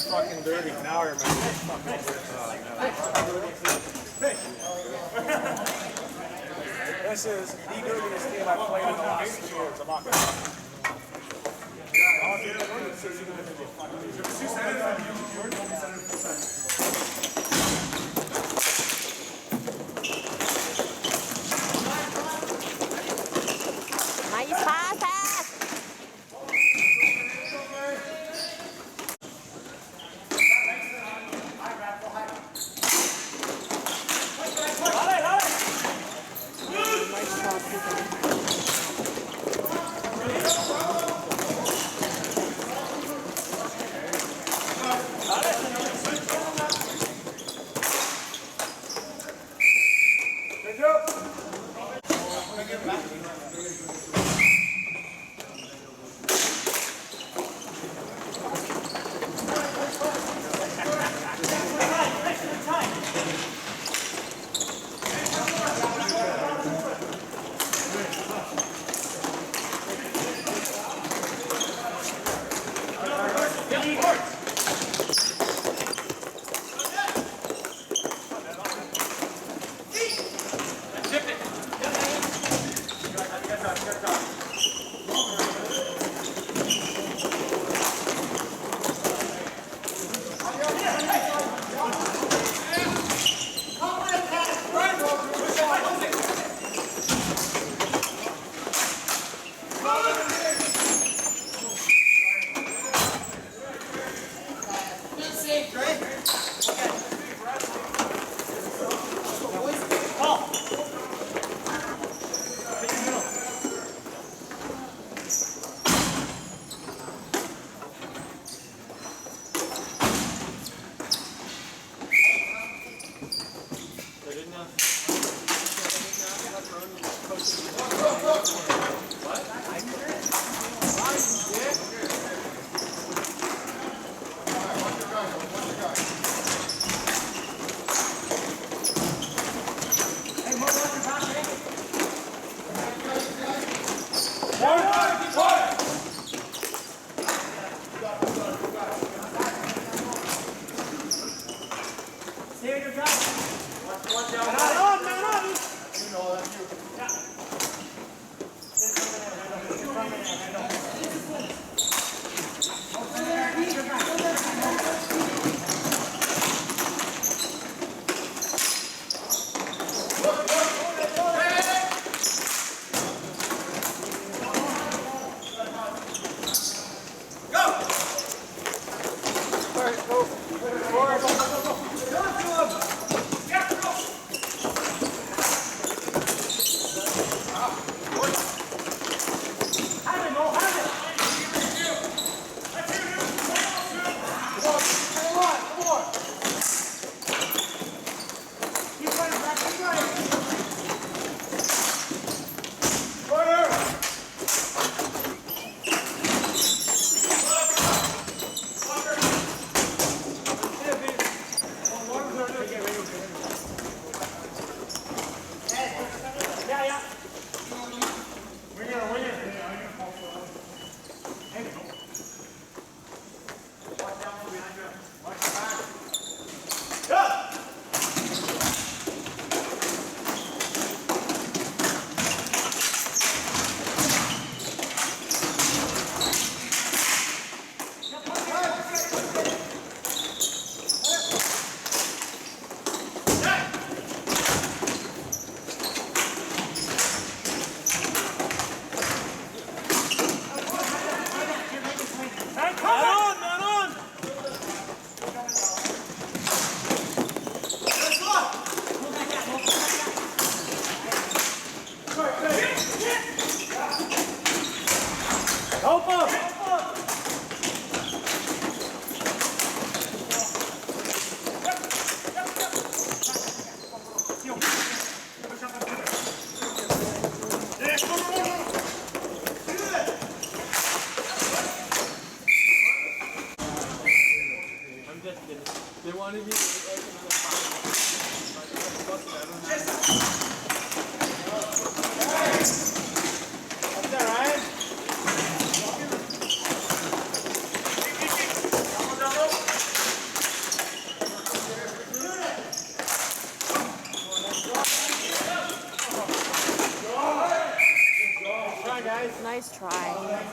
fucking dirty. Now I remember. This is the dirtiest game I've played in the last 2 years. I'm not gonna lie. Nice pass. Nice try.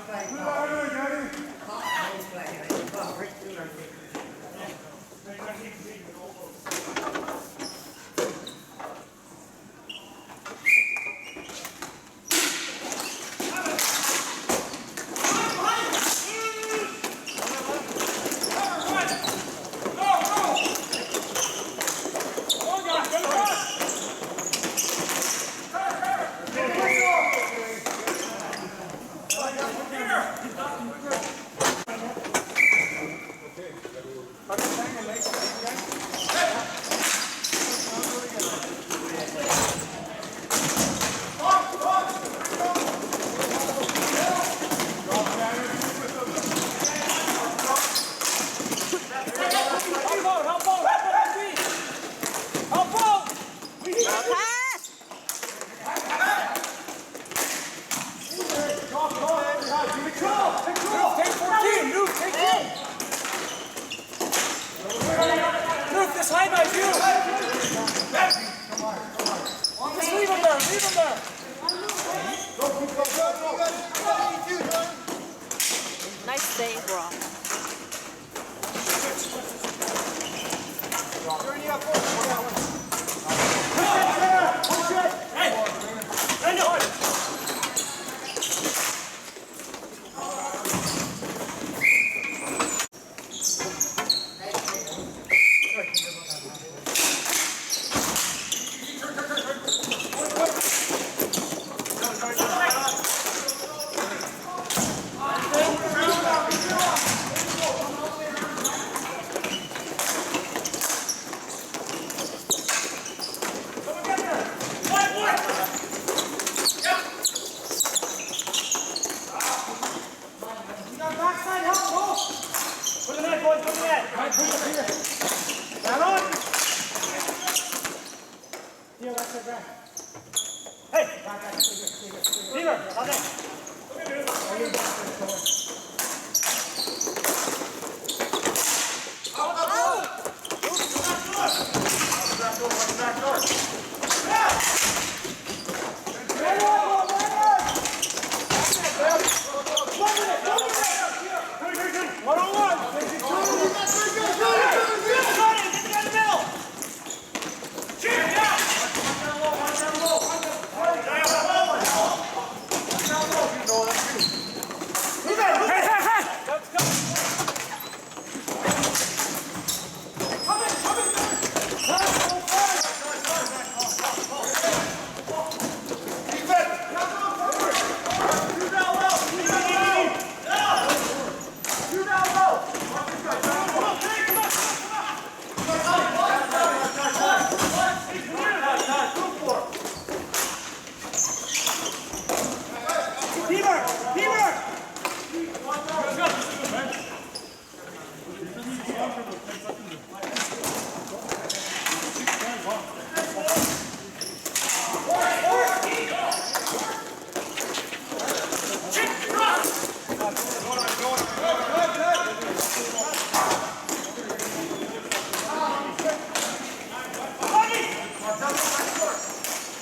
Nice save, Rob.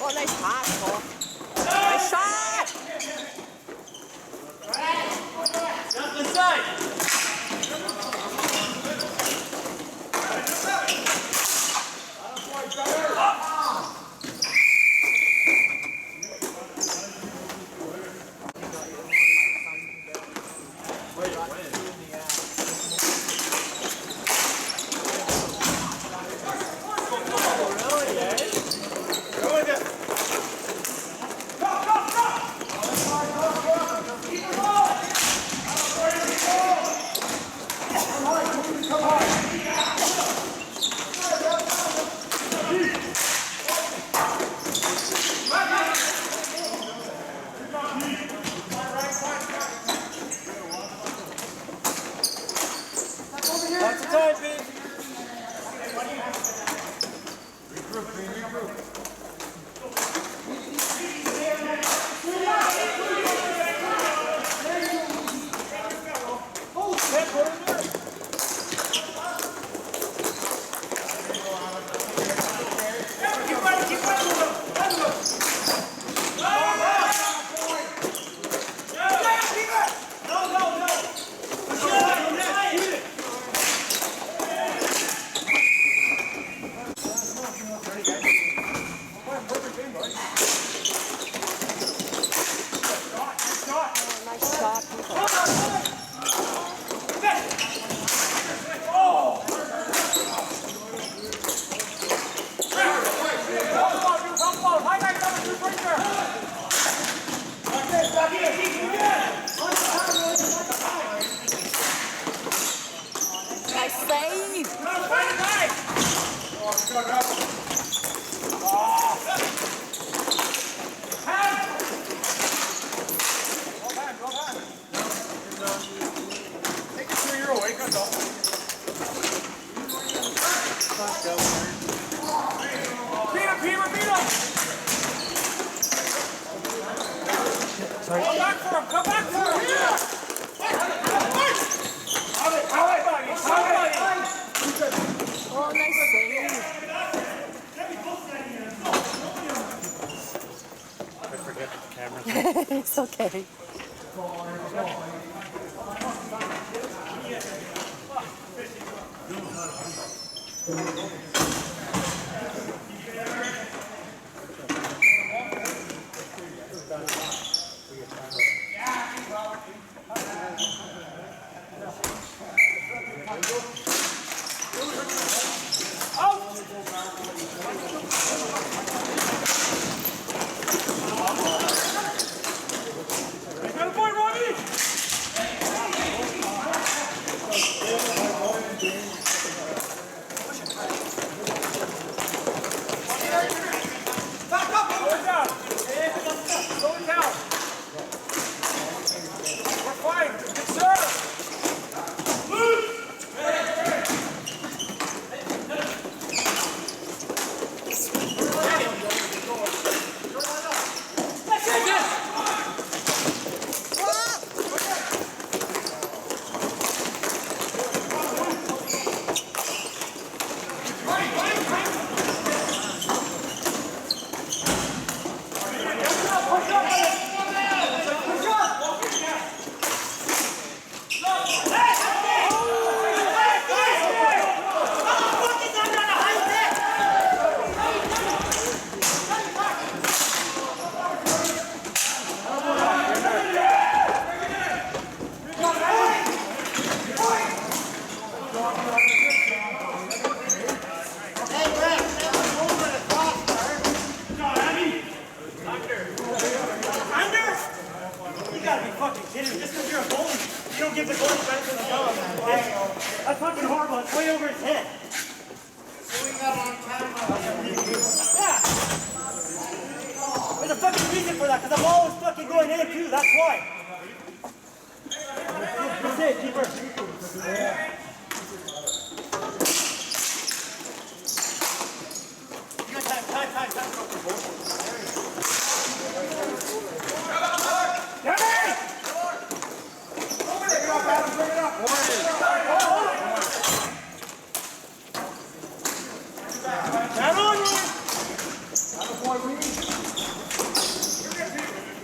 Oh, nice pass, Cole. Nice shot! Just inside! Come back for him! Come back for him! Oh, nice save. I forget the camera. It's okay. Got a point, Robbie! Back up! Slow it down! Slow it down! We're fine! Good serve! Just because you're a goalie, you don't give the goalie benefit of the doubt. That's fucking horrible. It's way over his head. Yeah. There's a fucking reason for that, because the ball was fucking going in too. That's why. That's it, keeper. You got time.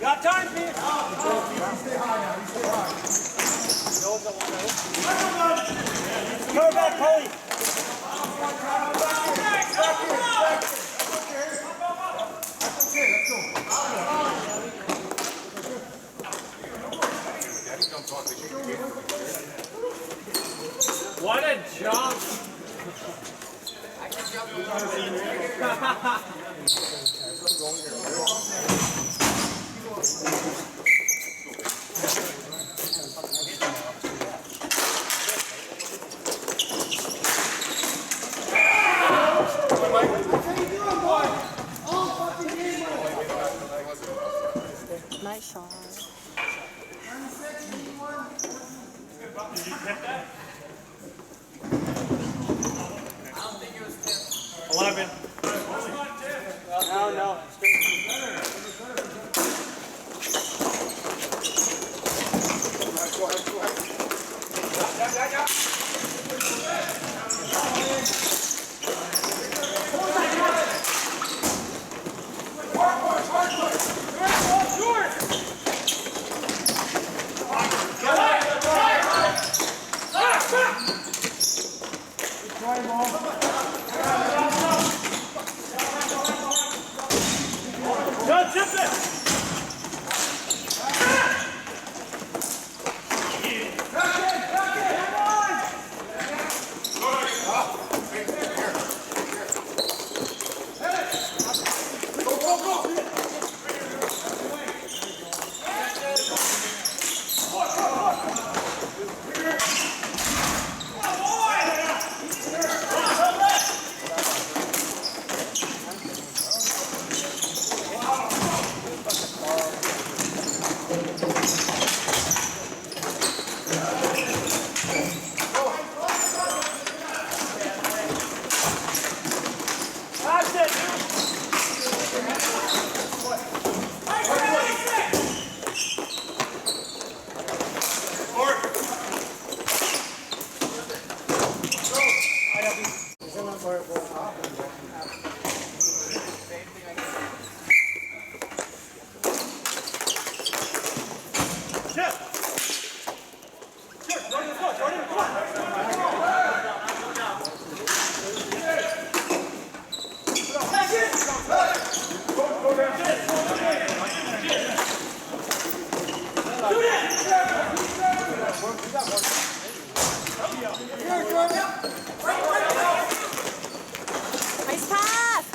Got time, Pete. Go back, Polly. What a jump! Nice shot. Did you tip that? 11. No. Try him all. Chip. Sure, Jordan, let's go. Jordan, come on. Nice pass.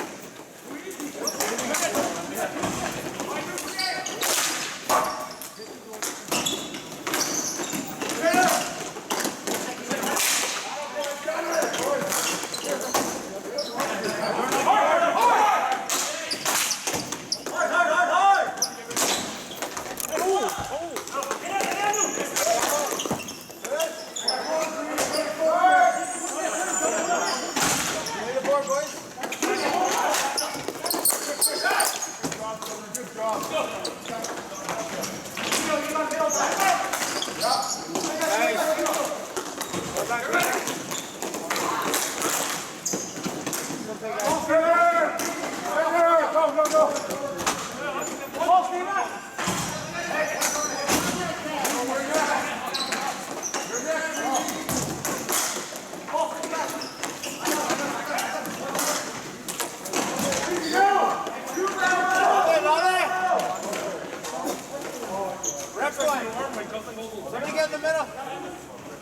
Somebody get in the middle.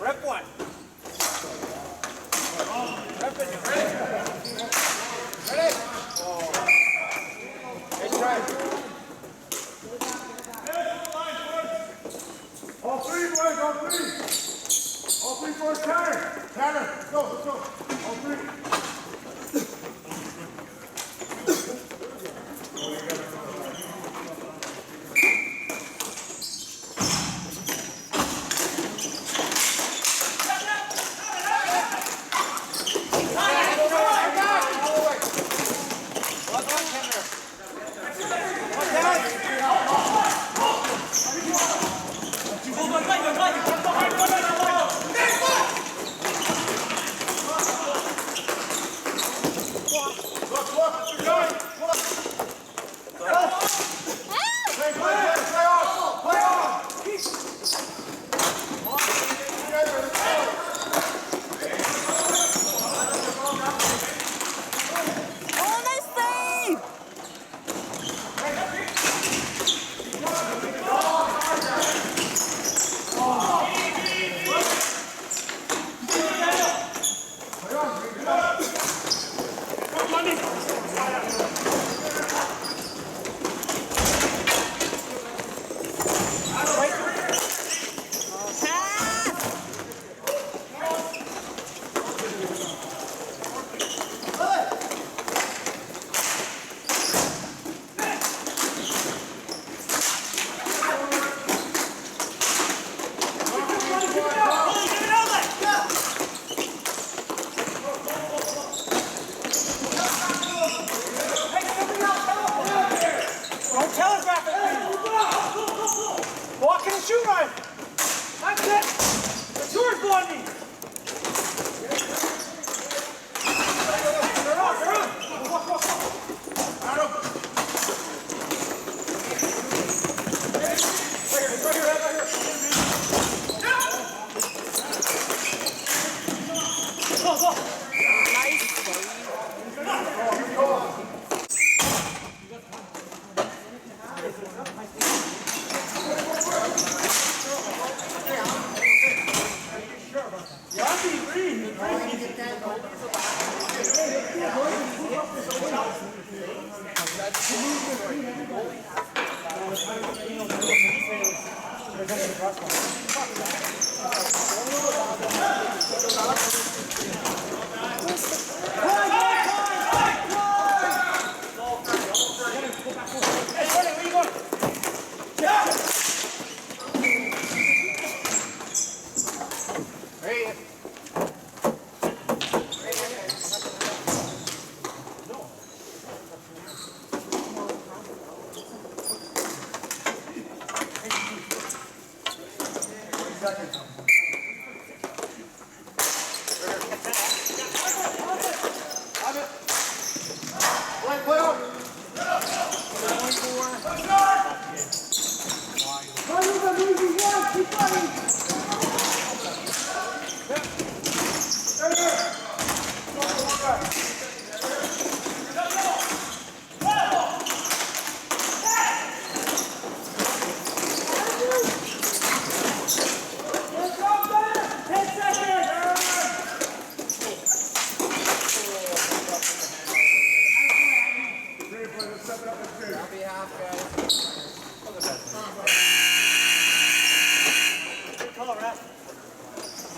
Rep one. Rep it. Ready? Ready? Nice try. All three, boys, all three. All three for a counter. Counter. Let's go, let's go. All three. Oh, nice save. Don't telegraph it. Walk in and shoot, Ryan. That's it. It's yours, Blondie. They're on, they're on. Walk, walk, walk. Adam. Right here, right here. Go, go. Nice save. Play on.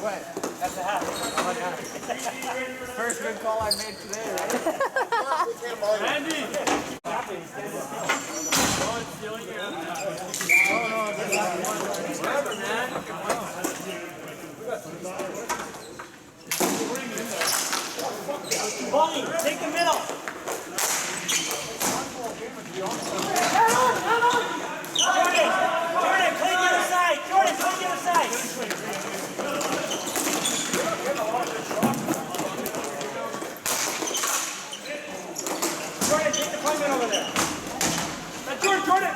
That's a half. First good call I made today, right? Andy! Bonnie, take the middle. Jordan, play the other side. Jordan, play the other side. Jordan, take the playman over there. That's Jordan.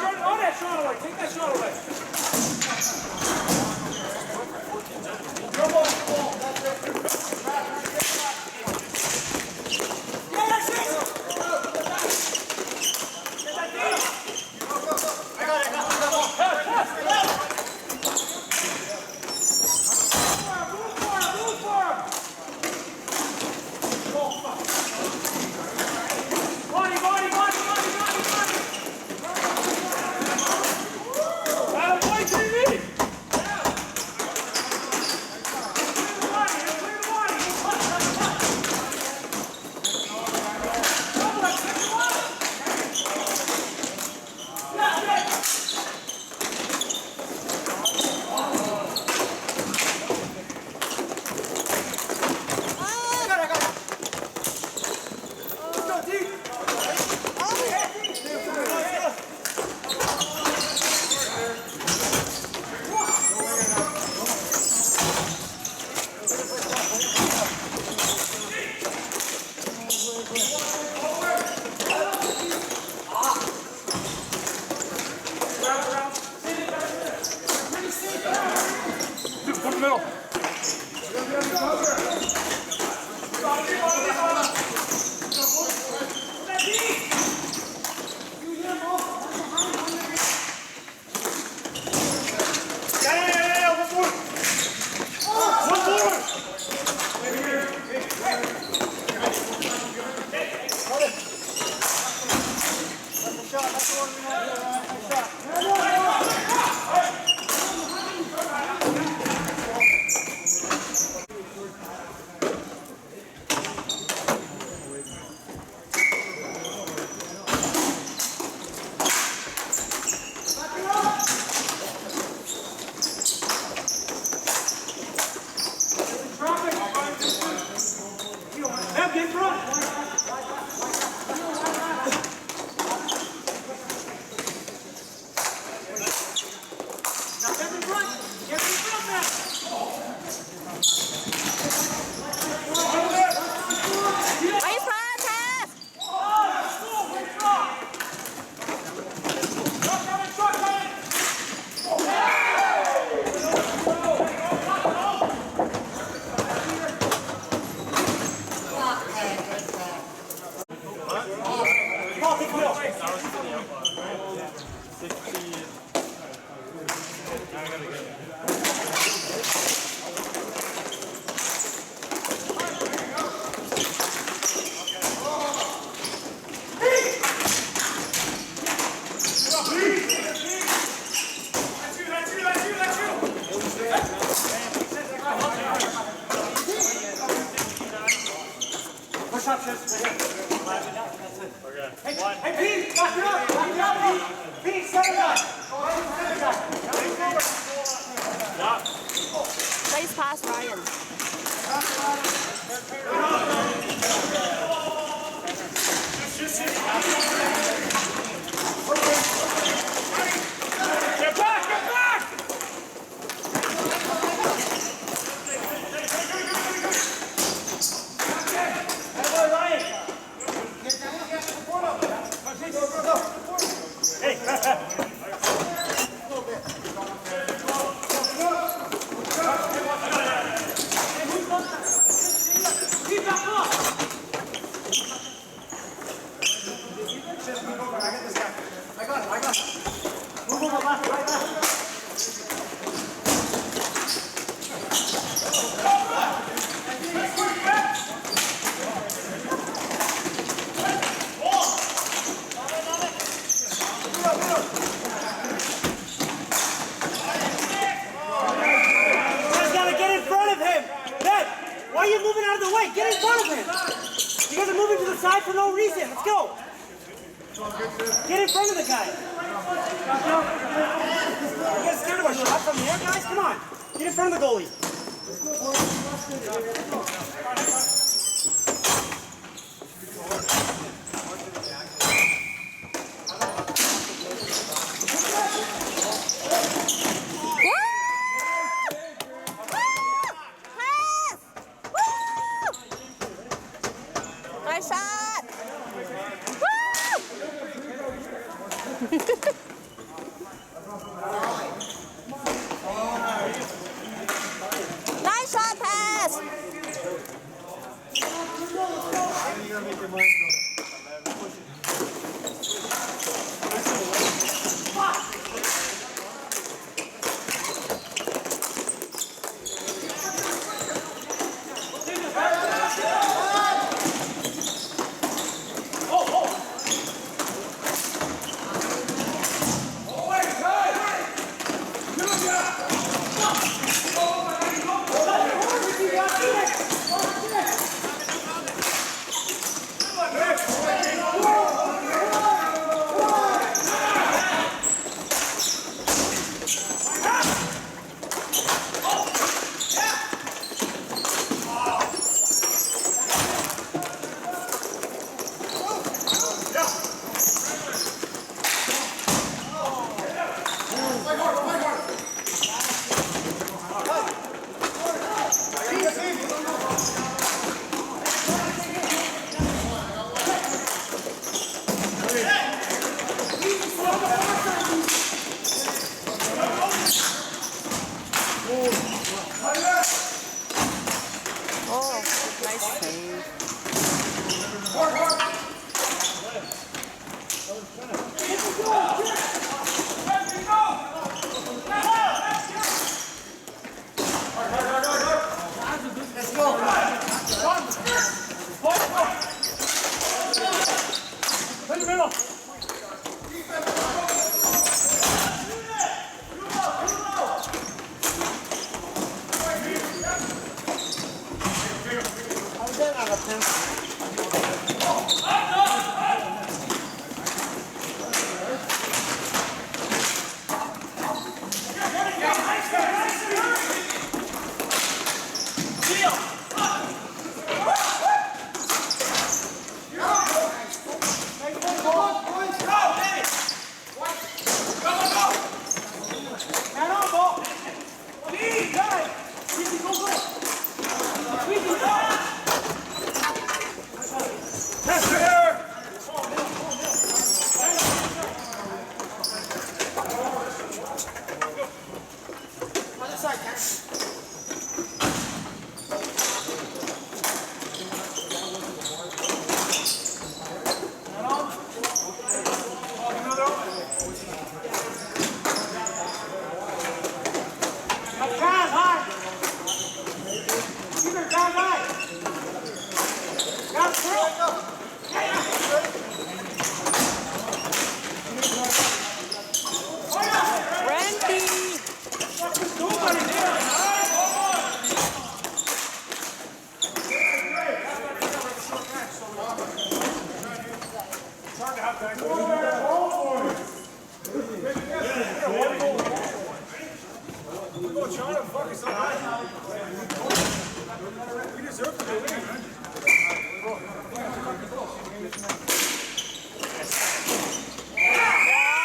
Jordan, on that shot away. Take that shot away. Push up, Chris. Hey, Pete, back it up. Back it up, Pete. Pete, center guy. Center guy. Nice pass, Ryan. Get back! Get back! Hey, boy, Ryan. Hey, keep outside for no reason. Let's go. Get in front of the guy. You guys scared of a shot from there, guys? Come on. Get in front of the goalie. Nice shot! Nice shot, pass! Oh, nice save. In the middle.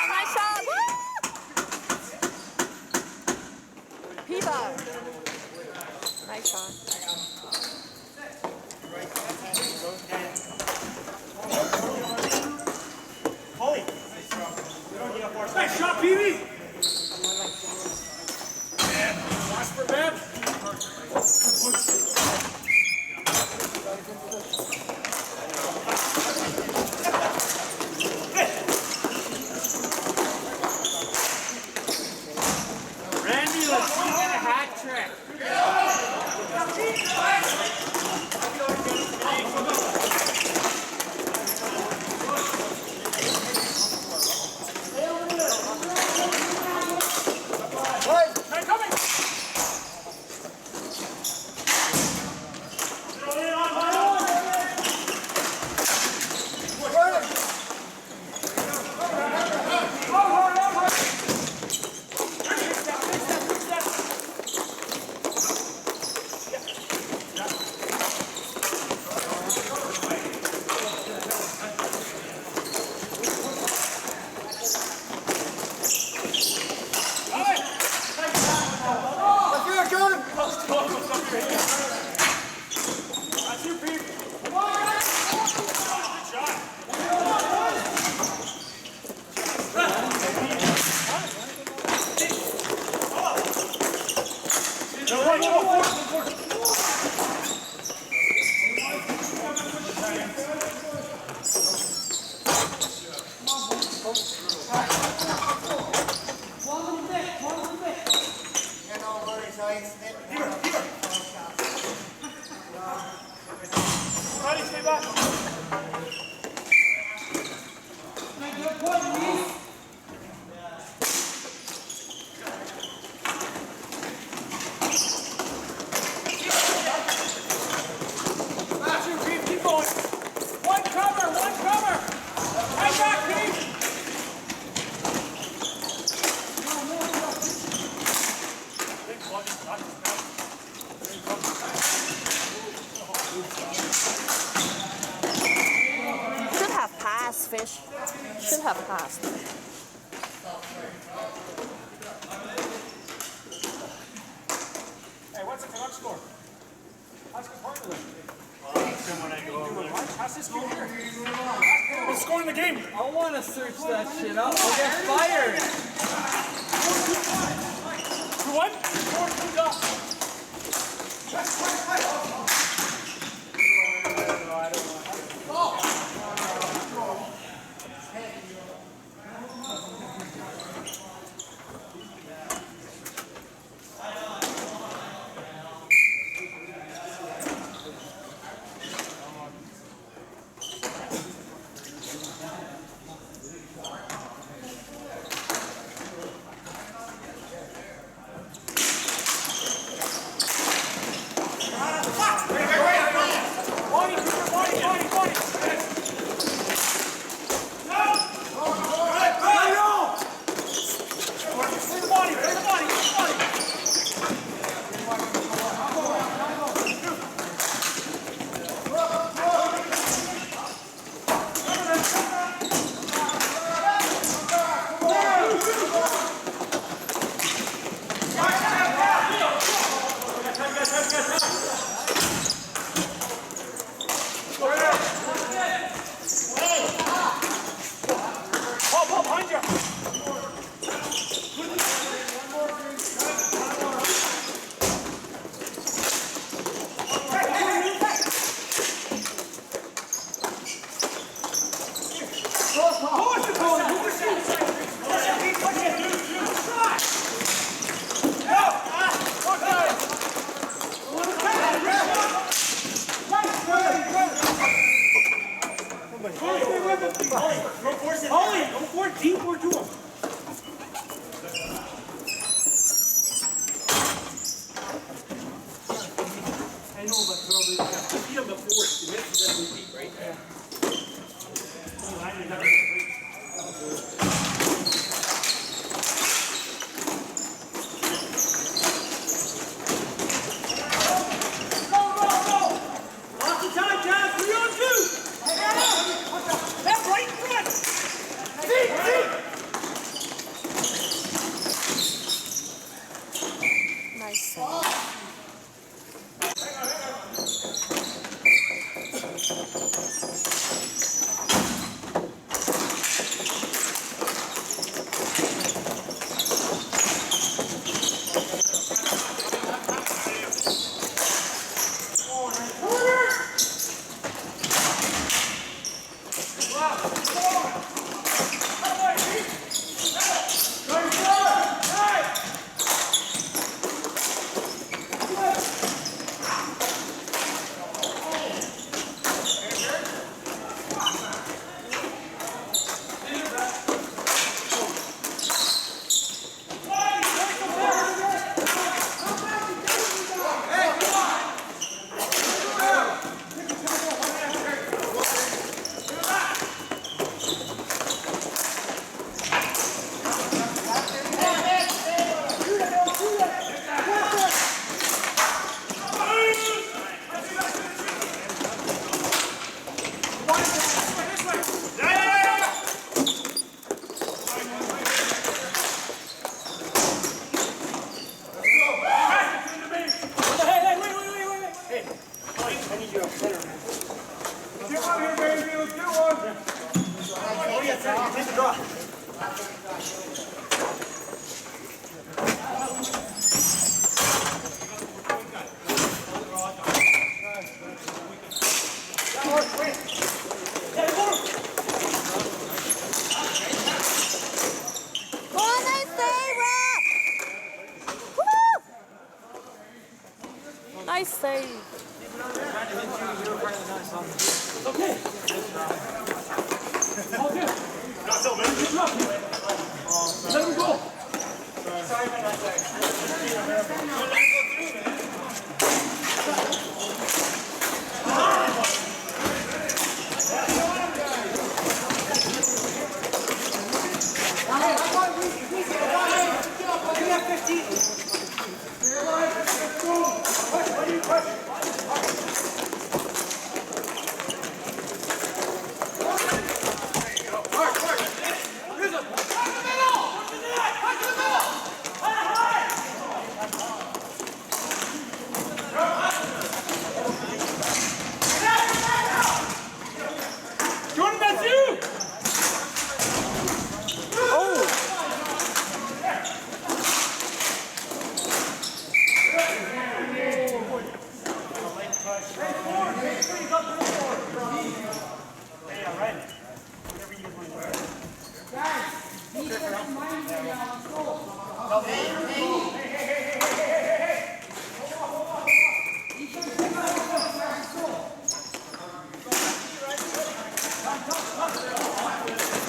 Nice shot! Woo! Piva! Nice shot. Holy. Nice shot, PB. Watch for Ben. pass, Fish. Should have passed. Hey, what's the Canucks score? How's the partner doing? How's this score here? What's scoring the game? I want to search that shit up. I'll get fired. For what? 4-2 up. Nice save. Nice save. Let him go.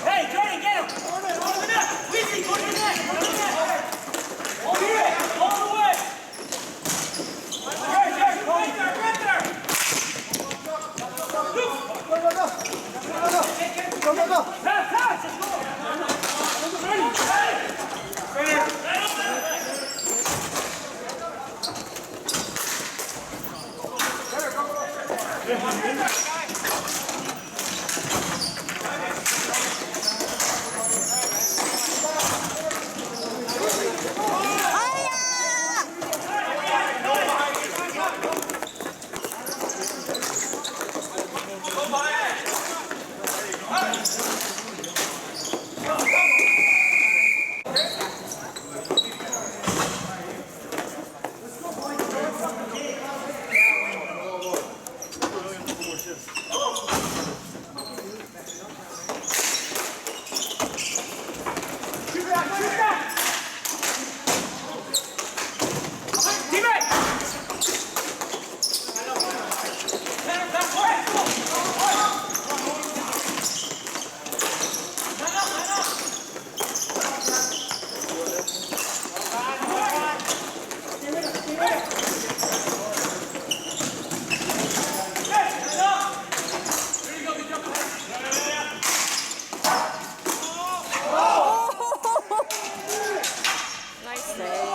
Hey, Jordan, get him! Go to the net! Weezy, go to the net! Go to the net! All the way! All the way! Right there! Right there! Right there! Go. Pass! Pass! Ready! Ready! Nice save.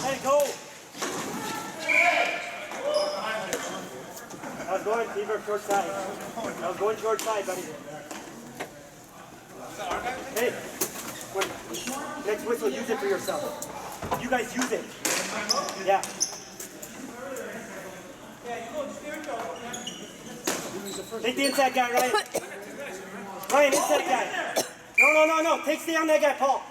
Let it go. I was going T-Bird short side. I was going short side, buddy. Hey, next whistle, use it for yourself. You guys use it. Yeah. Take the inside guy, Ryan. Ryan, inside guy. No. Stay on that guy, Paul.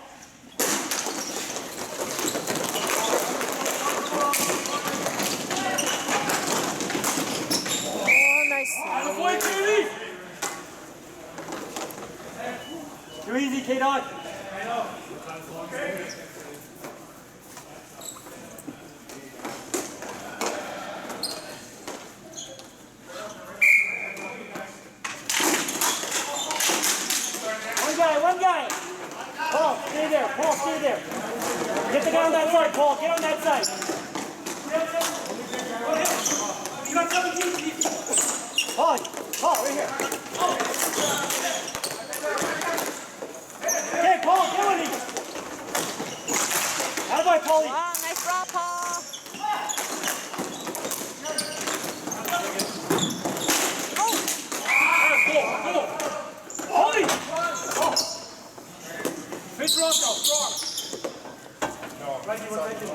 Oh, nice save. Too easy, K-Dog. One guy. Paul, stay there. Paul, stay there. Get the guy on that side, Paul. Get on that side. You got 17. Paul, right here. Okay, Paul, get on him. Attaboy, Paulie. Wow, nice draw, Paul. Paulie. Pitch Roscoe, strong. Right, you want to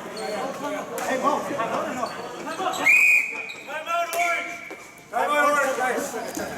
Hey, Mo. Time out, Orange! Time out, Orange.